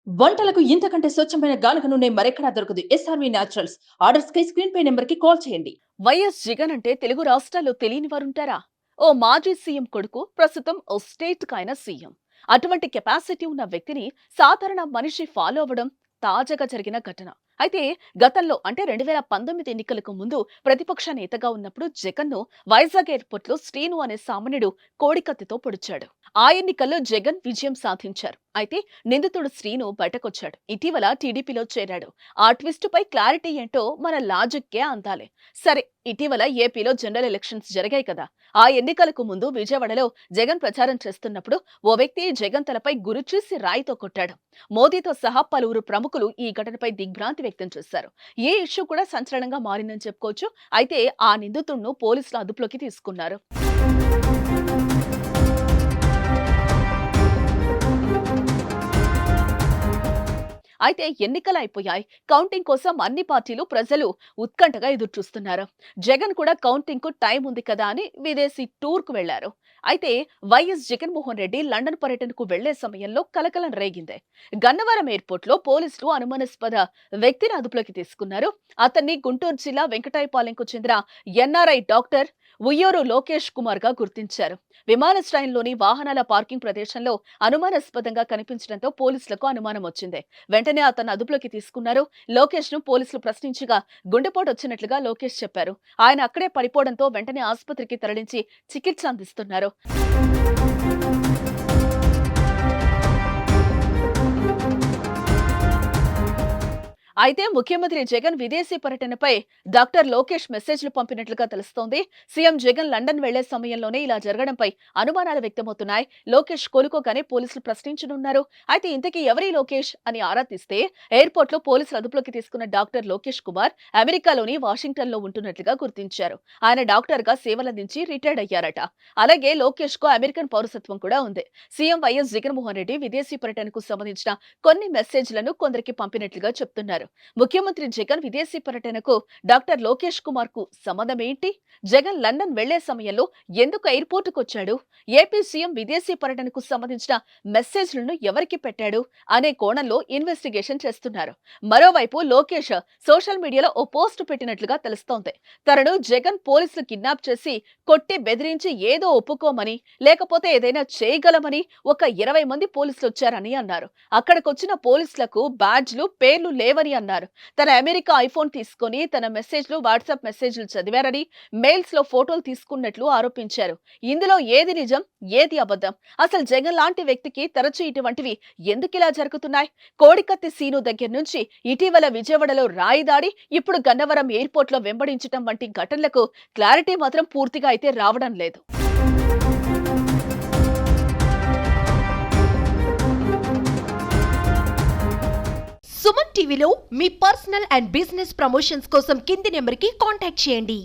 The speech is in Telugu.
వంటలకు ఇంతకంటే స్వచ్ఛమైన గానుగ నూనె మరెక్కడా దొరకదు. SRV naturals. ఆర్డర్స్ కై స్క్రీన్ పై నెంబర్ కి కాల్ చేయండి. వైఎస్ జగన్ అంటే తెలుగు రాష్ట్రాల్లో తెలియని వారుంటారా? ఓ మాజీ సీఎం కొడుకు, ప్రస్తుతం ఓ స్టేట్ కైన సీఎం. అటువంటి కెపాసిటీ ఉన్న వ్యక్తిని సాధారణ మనిషి ఫాలో అవ్వడం తాజాగా జరిగిన ఘటన. అయితే గతంలో అంటే 2019 ఎన్నికలకు ముందు ప్రతిపక్ష నేతగా ఉన్నప్పుడు జగన్ను వైజాగ్ ఎయిర్పోర్ట్ లో శ్రీను అనే సామాన్యుడు కోడికత్తితో పొడిచాడు. ఆ ఎన్నికల్లో జగన్ విజయం సాధించారు. అయితే నిందితుడు శ్రీను బయటకొచ్చాడు. ఇటీవల టీడీపీలో చేరాడు. ఆ ట్విస్ట్ పై క్లారిటీ ఏంటో మన లాజిక్కే అందాలి. సరే, ఇటీవల ఏపీలో జనరల్ ఎలక్షన్స్ జరిగాయి కదా. ఆ ఎన్నికలకు ముందు విజయవాడలో జగన్ ప్రచారం చేస్తున్నప్పుడు ఓ వ్యక్తి జగన్ తలపై గురిచూసి రాయితో కొట్టాడు. మోదీతో సహా పలువురు ప్రముఖులు ఈ ఘటనపై దిగ్భ్రాంతి వ్యక్తం చేశారు. ఈ ఇష్యూ కూడా సంచలనంగా మారిందని చెప్పుకోవచ్చు. అయితే ఆ నిందితుడిని పోలీసులు అదుపులోకి తీసుకున్నారు. అయితే ఎన్నికలు అయిపోయాయి. కౌంటింగ్ కోసం అన్ని పార్టీలు, ప్రజలు ఉత్కంఠగా ఎదురుచూస్తున్నారు. జగన్ కూడా కౌంటింగ్ కు టైం ఉంది కదా అని విదేశీ టూర్ కు వెళ్లారు. అయితే వైఎస్ జగన్మోహన్ రెడ్డి లండన్ పర్యటనకు వెళ్లే సమయంలో కలకలం రేగింది. గన్నవరం ఎయిర్పోర్ట్ లో పోలీసులు అనుమానాస్పద వ్యక్తిని అదుపులోకి తీసుకున్నారు. అతన్ని గుంటూరు జిల్లా వెంకటాయపాలెంకు చెందిన ఎన్ఆర్ఐ డాక్టర్ ఉయ్యూరు లోకేష్ కుమార్ గా గుర్తించారు. విమానాశ్రయంలోని వాహనాల పార్కింగ్ ప్రదేశంలో అనుమానాస్పదంగా కనిపించడంతో పోలీసులకు అనుమానం వచ్చింది. వెంటనే అతను అదుపులోకి తీసుకున్నారు. లోకేష్ ను పోలీసులు ప్రశ్నించగా గుండెపోటు వచ్చినట్లుగా లోకేష్ చెప్పారు. ఆయన అక్కడే పడిపోవడంతో వెంటనే ఆసుపత్రికి తరలించి చికిత్స అందిస్తున్నారు. అయితే ముఖ్యమంత్రి జగన్ విదేశీ పర్యటనపై డాక్టర్ లోకేష్ మెసేజ్లు పంపినట్లుగా తెలుస్తోంది. సీఎం జగన్ లండన్ వెళ్లే సమయంలోనే ఇలా జరగడంపై అనుమానాలు వ్యక్తమవుతున్నాయి. లోకేష్ కోలుకోగానే పోలీసులు ప్రశ్నించనున్నారు. అయితే ఇంతకీ ఎవరి లోకేష్ అని ఆరా తీస్తే ఎయిర్పోర్ట్ లో పోలీసులు అదుపులోకి తీసుకున్న డాక్టర్ లోకేష్ కుమార్ అమెరికాలోని వాషింగ్టన్ లో ఉంటున్నట్లుగా గుర్తించారు. ఆయన డాక్టర్ గా సేవలందించి రిటైర్డ్ అయ్యారట. అలాగే లోకేష్ కు అమెరికన్ పౌరసత్వం కూడా ఉంది. సీఎం వైఎస్ జగన్మోహన్ రెడ్డి విదేశీ పర్యటనకు సంబంధించిన కొన్ని మెసేజ్లను కొందరికి పంపినట్లుగా చెప్తున్నారు. ముఖ్యమంత్రి జగన్ విదేశీ పర్యటనకు డాక్టర్ లోకేష్ కుమార్ కు సంబంధం ఏంటి? జగన్ లండన్ వెళ్లే సమయంలో ఎందుకు ఎయిర్పోర్ట్ కు వచ్చాడు? ఏపీ సీఎం విదేశీ పర్యటనకు సంబంధించిన మెసేజ్లను ఎవరికి పెట్టాడు అనే కోణంలో ఇన్వెస్టిగేషన్ చేస్తున్నారు. మరోవైపు లోకేష్ సోషల్ మీడియాలో ఓ పోస్ట్ పెట్టినట్లుగా తెలుస్తోంది. తనను జగన్ పోలీసులు కిడ్నాప్ చేసి కొట్టి బెదిరించి ఏదో ఒప్పుకోమని, లేకపోతే ఏదైనా చేయగలమని ఒక 20 మంది పోలీసులు వచ్చారని అన్నారు. అక్కడికొచ్చిన పోలీసులకు బ్యాడ్జ్లు, పేర్లు లేవని అన్నారు. తన అమెరికా ఐఫోన్ తీసుకొని తన మెసేజ్లు, వాట్సాప్ మెసేజ్లు చదివారని, మెయిల్స్ లో ఫోటోలు తీసుకున్నట్లు ఆరోపించారు. ఇందులో ఏది నిజం, ఏది అబద్ధం? అసలు జగన్ లాంటి వ్యక్తికి తరచూ ఇటువంటివి ఎందుకిలా జరుగుతున్నాయి? కోడికత్తి సీను దగ్గర నుంచి ఇటీవల విజయవాడలో రాయి దాడి, ఇప్పుడు గన్నవరం ఎయిర్పోర్ట్ లో వెంబడించడం వంటి ఘటనలకు క్లారిటీ మాత్రం పూర్తిగా అయితే రావడం లేదు. సుమన్ టీవీలో మీ పర్సనల్ అండ్ బిజినెస్ ప్రమోషన్స్ కోసం కింది నెంబర్కి కాంటాక్ట్ చేయండి.